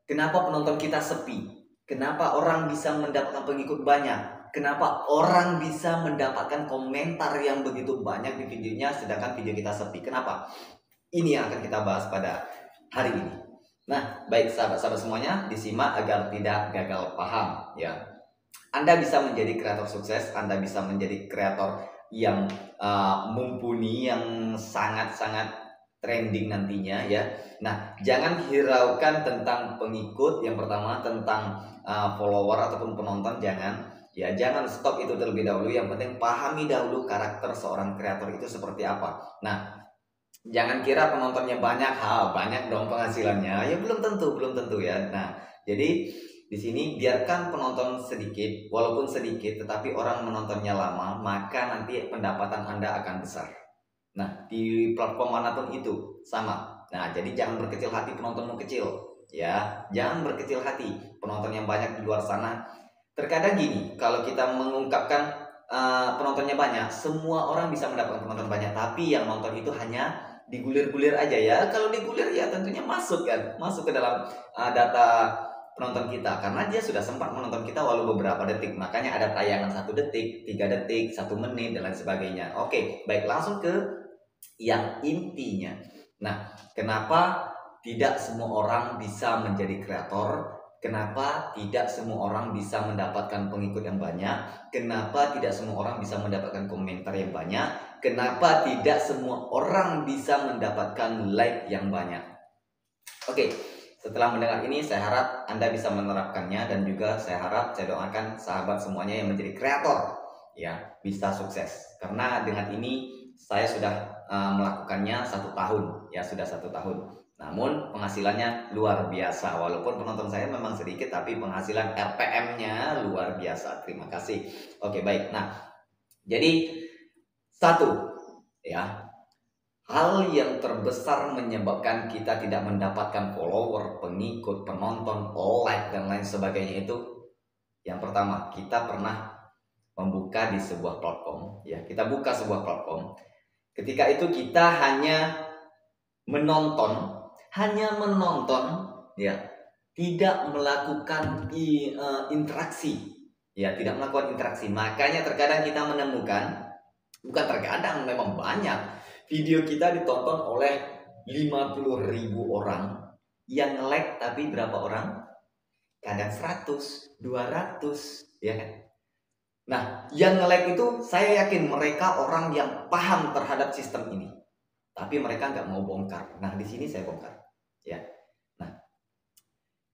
Kenapa penonton kita sepi? Kenapa orang bisa mendapatkan pengikut banyak? Kenapa orang bisa mendapatkan komentar yang begitu banyak di videonya sedangkan video kita sepi? Kenapa? Ini yang akan kita bahas pada hari ini. Nah, baik sahabat-sahabat semuanya, disimak agar tidak gagal paham ya. Anda bisa menjadi kreator sukses, Anda bisa menjadi kreator yang mumpuni, yang sangat-sangat trending nantinya ya. Nah, jangan hiraukan tentang pengikut. Yang pertama tentang follower ataupun penonton, jangan stop itu terlebih dahulu. Yang penting pahami dahulu karakter seorang kreator itu seperti apa. Nah, jangan kira penontonnya banyak, banyak dong penghasilannya. Ya belum tentu ya. Nah, jadi di sini biarkan penonton sedikit, walaupun sedikit, tetapi orang menontonnya lama, maka nanti pendapatan Anda akan besar. Nah, di platform manapun itu sama. Nah, jadi jangan berkecil hati penontonmu kecil, ya. Jangan berkecil hati penonton yang banyak di luar sana. Terkadang gini, kalau kita mengungkapkan penontonnya banyak, semua orang bisa mendapatkan penonton banyak, tapi yang nonton itu hanya digulir-gulir aja ya. Kalau digulir ya tentunya masuk ke dalam data penonton kita, karena dia sudah sempat menonton kita walau beberapa detik. Makanya ada tayangan 1 detik, 3 detik, 1 menit dan lain sebagainya. Oke, baik, langsung ke yang intinya. Nah, kenapa tidak semua orang bisa menjadi kreator? Kenapa tidak semua orang bisa mendapatkan pengikut yang banyak? Kenapa tidak semua orang bisa mendapatkan komentar yang banyak? Kenapa tidak semua orang bisa mendapatkan like yang banyak? Oke, setelah mendengar ini saya harap Anda bisa menerapkannya, dan juga saya doakan sahabat semuanya yang menjadi kreator ya bisa sukses. Karena dengan ini saya sudah melakukannya 1 tahun ya, sudah 1 tahun. Namun penghasilannya luar biasa, walaupun penonton saya memang sedikit, tapi penghasilan RPM-nya luar biasa. Terima kasih. Oke, baik. Nah, jadi satu ya, hal yang terbesar menyebabkan kita tidak mendapatkan follower, pengikut, penonton, like, dan lain sebagainya itu, yang pertama, kita pernah membuka di sebuah platform ya. Kita buka sebuah platform. Ketika itu kita hanya menonton ya, tidak melakukan interaksi ya, tidak melakukan interaksi. Makanya terkadang kita menemukan, bukan terkadang, memang banyak video kita ditonton oleh 50.000 orang, yang like tapi berapa orang? Kadang 100, 200 ya kan. Nah, yang nge-like itu saya yakin mereka orang yang paham terhadap sistem ini, tapi mereka nggak mau bongkar. Nah, di sini saya bongkar ya. Nah,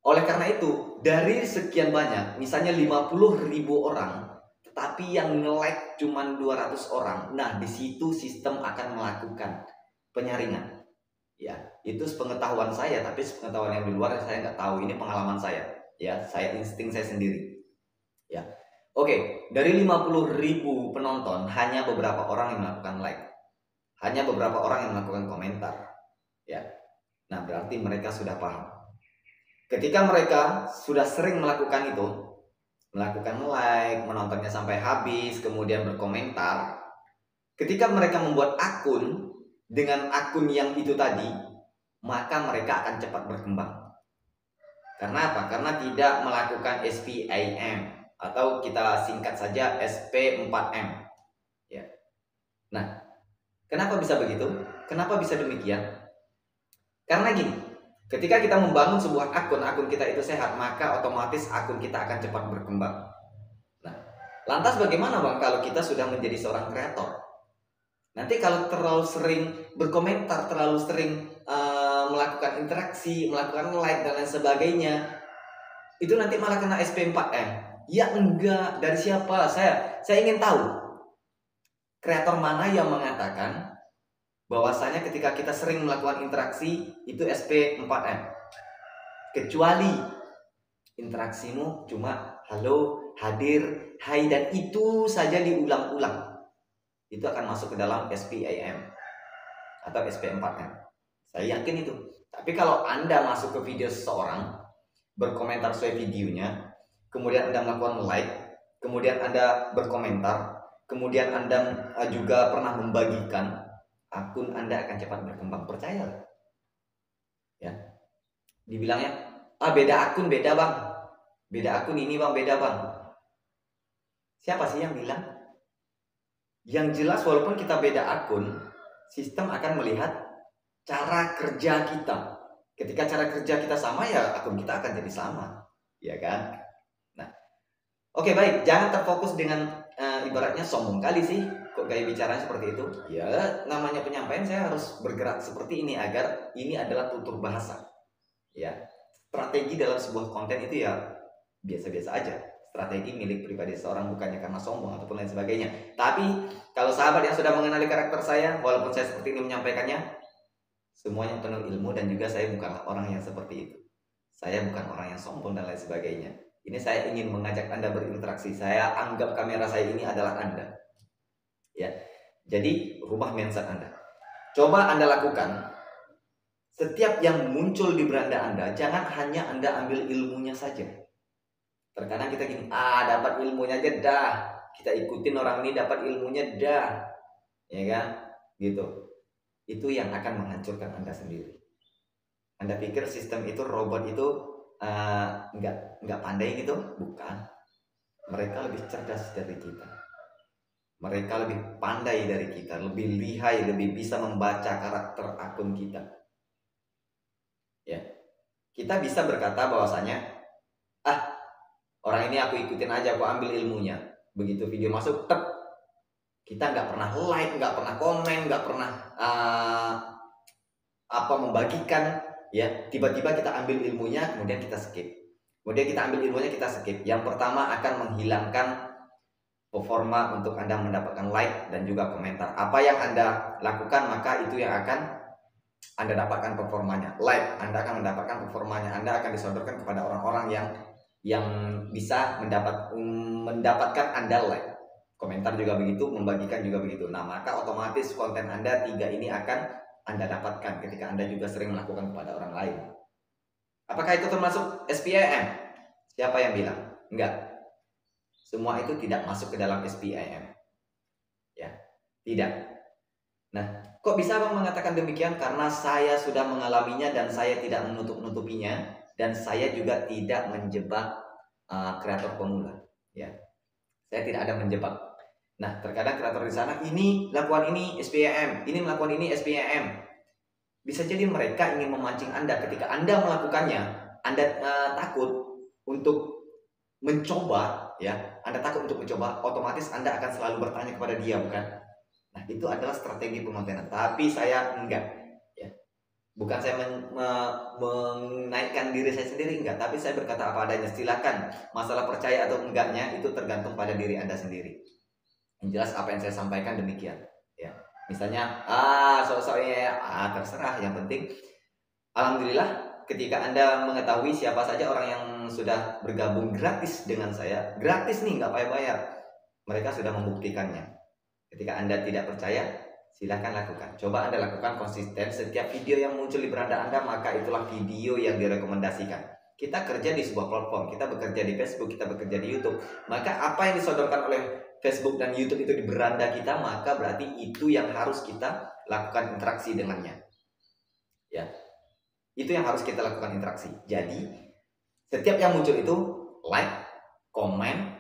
oleh karena itu, dari sekian banyak, misalnya 50.000 orang, tetapi yang nge-like cuma 200 orang. Nah, di situ sistem akan melakukan penyaringan. Ya, itu sepengetahuan saya, tapi sepengetahuan yang di luar saya nggak tahu. Ini pengalaman saya. Ya, saya insting saya sendiri. Ya, oke. Dari 50.000 penonton, hanya beberapa orang yang melakukan like, hanya beberapa orang yang melakukan komentar. Ya, nah berarti mereka sudah paham. Ketika mereka sudah sering melakukan itu, melakukan like, menontonnya sampai habis, kemudian berkomentar, ketika mereka membuat akun dengan akun yang itu tadi, maka mereka akan cepat berkembang. Karena apa? Karena tidak melakukan SPAM, atau kita singkat saja SP4M ya. Nah, kenapa bisa begitu? Kenapa bisa demikian? Karena gini, ketika kita membangun sebuah akun kita itu sehat, maka otomatis akun kita akan cepat berkembang. Nah, lantas bagaimana Bang kalau kita sudah menjadi seorang kreator? Nanti kalau terlalu sering berkomentar, terlalu sering melakukan interaksi, melakukan like dan lain sebagainya, itu nanti malah kena SP4M. Ya enggak, dari siapa? Saya ingin tahu kreator mana yang mengatakan bahwasanya ketika kita sering melakukan interaksi itu SP4M. Kecuali interaksimu cuma halo, hadir, hai, dan itu saja diulang-ulang, itu akan masuk ke dalam SPAM atau SP4M. Saya yakin itu. Tapi kalau Anda masuk ke video seseorang, berkomentar sesuai videonya, kemudian Anda melakukan like, kemudian Anda berkomentar, kemudian Anda juga pernah membagikan, akun Anda akan cepat berkembang. Percayalah ya. Dibilangnya Beda akun, beda bang. Beda akun ini bang, beda bang. Siapa sih yang bilang? Yang jelas walaupun kita beda akun, sistem akan melihat cara kerja kita. Ketika cara kerja kita sama, ya akun kita akan jadi sama, ya kan? Nah, oke baik, jangan terfokus dengan ibaratnya sombong kali sih kok gaya bicara seperti itu. Ya namanya penyampaian, saya harus bergerak seperti ini agar ini adalah tutur bahasa. Ya, strategi dalam sebuah konten itu ya biasa-biasa aja. Strategi milik pribadi seorang, bukannya karena sombong ataupun lain sebagainya. Tapi kalau sahabat yang sudah mengenali karakter saya, walaupun saya seperti ini menyampaikannya, semuanya penuh ilmu, dan juga saya bukanlah orang yang seperti itu. Saya bukan orang yang sombong dan lain sebagainya. Ini saya ingin mengajak Anda berinteraksi. Saya anggap kamera saya ini adalah Anda. Ya. Jadi rubah mindset Anda. Coba Anda lakukan. Setiap yang muncul di beranda Anda, jangan hanya Anda ambil ilmunya saja. Terkadang kita gini, dapat ilmunya aja dah. Kita ikutin orang ini dapat ilmunya dah. Ya kan? Gitu. Itu yang akan menghancurkan Anda sendiri. Anda pikir sistem itu, robot itu nggak pandai gitu? Bukan. Mereka lebih cerdas dari kita. Mereka lebih pandai dari kita, lebih lihai, lebih bisa membaca karakter akun kita. Ya, kita bisa berkata bahwasanya, orang ini aku ikutin aja, aku ambil ilmunya. Begitu video masuk, kita nggak pernah like, nggak pernah komen, nggak pernah membagikan. Ya, tiba-tiba kita ambil ilmunya, kemudian kita skip. Yang pertama akan menghilangkan performa untuk Anda mendapatkan like dan juga komentar. Apa yang Anda lakukan, maka itu yang akan Anda dapatkan performanya. Like, Anda akan mendapatkan performanya. Anda akan disodorkan kepada orang-orang yang bisa mendapatkan Anda like. Komentar juga begitu, membagikan juga begitu. Nah, maka otomatis konten Anda 3 ini akan Anda dapatkan ketika Anda juga sering melakukan kepada orang lain. Apakah itu termasuk SPIM? Siapa yang bilang? Enggak. Semua itu tidak masuk ke dalam SPIM. Ya, tidak. Nah, kok bisa Bang mengatakan demikian? Karena saya sudah mengalaminya dan saya tidak menutup-nutupinya, dan saya juga tidak menjebak kreator pemula. Ya, saya tidak ada menjebak. Nah, terkadang kreator di sana ini lakukan ini SPIM, ini melakukan ini SPIM. Bisa jadi mereka ingin memancing Anda. Ketika Anda melakukannya, Anda takut untuk mencoba, ya. Anda takut untuk mencoba, otomatis Anda akan selalu bertanya kepada dia, bukan? Nah, itu adalah strategi pengontenan. Tapi saya enggak, ya. Bukan saya menaikkan diri saya sendiri, enggak. Tapi saya berkata apa adanya. Silakan, masalah percaya atau enggaknya itu tergantung pada diri Anda sendiri. Yang jelas apa yang saya sampaikan demikian, ya. Misalnya sosoknya terserah. Yang penting alhamdulillah ketika Anda mengetahui siapa saja orang yang sudah bergabung gratis dengan saya, gratis nih, nggak payah bayar, mereka sudah membuktikannya. Ketika Anda tidak percaya, silahkan lakukan. Coba Anda lakukan konsisten. Setiap video yang muncul di beranda Anda, maka itulah video yang direkomendasikan. Kita kerja di sebuah platform, kita bekerja di Facebook, kita bekerja di YouTube. Maka apa yang disodorkan oleh Facebook dan YouTube itu di beranda kita, maka berarti itu yang harus kita lakukan interaksi dengannya. Ya, itu yang harus kita lakukan interaksi. Jadi setiap yang muncul itu like, komen,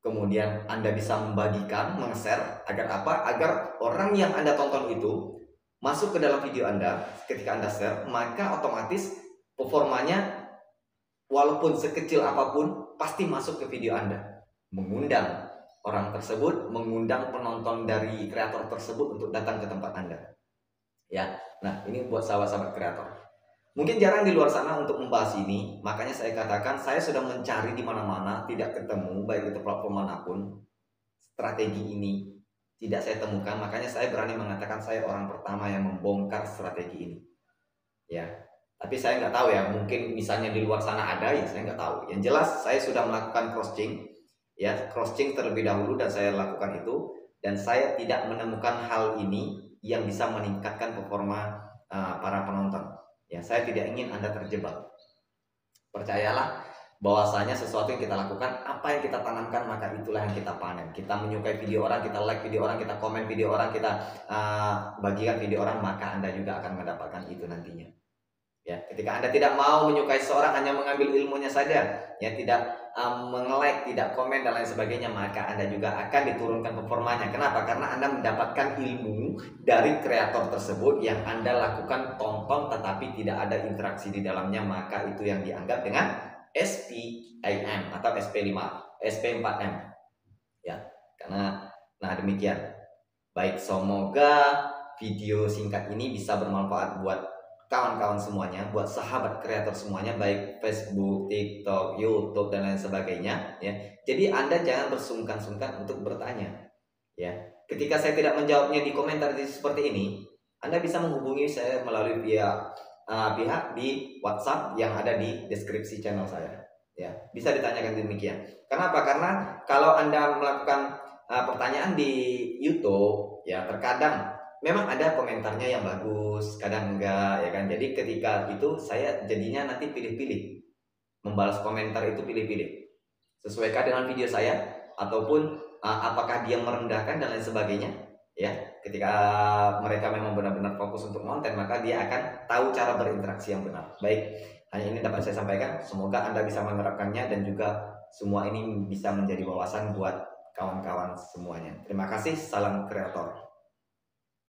kemudian Anda bisa membagikan, meng-share. Agar apa? Agar orang yang Anda tonton itu masuk ke dalam video Anda. Ketika Anda share, maka otomatis performanya walaupun sekecil apapun pasti masuk ke video Anda, mengundang orang tersebut, mengundang penonton dari kreator tersebut untuk datang ke tempat Anda. Ya, nah ini buat sahabat-sahabat kreator. Mungkin jarang di luar sana untuk membahas ini, makanya saya katakan saya sudah mencari di mana-mana, tidak ketemu, baik itu platform manapun. Strategi ini tidak saya temukan, makanya saya berani mengatakan saya orang pertama yang membongkar strategi ini. Ya, tapi saya nggak tahu ya, mungkin misalnya di luar sana ada, ya saya nggak tahu. Yang jelas saya sudah melakukan cross-check, ya, cross-check terlebih dahulu, dan saya lakukan itu, dan saya tidak menemukan hal ini yang bisa meningkatkan performa para penonton. Ya, saya tidak ingin Anda terjebak. Percayalah bahwasanya sesuatu yang kita lakukan, apa yang kita tanamkan, maka itulah yang kita panen. Kita menyukai video orang, kita like video orang, kita komen video orang, kita bagikan video orang, maka Anda juga akan mendapatkan itu nantinya. Ya, ketika Anda tidak mau menyukai seorang hanya mengambil ilmunya saja, ya tidak meng-like, tidak komen dan lain sebagainya, maka Anda juga akan diturunkan performanya. Kenapa? Karena Anda mendapatkan ilmu dari kreator tersebut yang Anda lakukan tonton tetapi tidak ada interaksi di dalamnya, maka itu yang dianggap dengan SPIM atau SP5, SP4M. Ya, karena demikian. Baik, semoga video singkat ini bisa bermanfaat buat kawan-kawan semuanya, buat sahabat kreator semuanya, baik Facebook, TikTok, YouTube dan lain sebagainya, ya. Jadi Anda jangan bersungkan-sungkan untuk bertanya, ya. Ketika saya tidak menjawabnya di komentar seperti ini, Anda bisa menghubungi saya melalui pihak di WhatsApp yang ada di deskripsi channel saya, ya. Bisa ditanyakan demikian. Kenapa? Karena kalau Anda melakukan pertanyaan di YouTube, ya terkadang memang ada komentarnya yang bagus, kadang enggak, ya kan. Jadi ketika itu saya jadinya nanti pilih-pilih, membalas komentar itu pilih-pilih, sesuaikan dengan video saya ataupun apakah dia merendahkan dan lain sebagainya, ya. Ketika mereka memang benar-benar fokus untuk konten, maka dia akan tahu cara berinteraksi yang benar. Baik, hanya ini dapat saya sampaikan. Semoga Anda bisa menerapkannya dan juga semua ini bisa menjadi wawasan buat kawan-kawan semuanya. Terima kasih, salam kreator.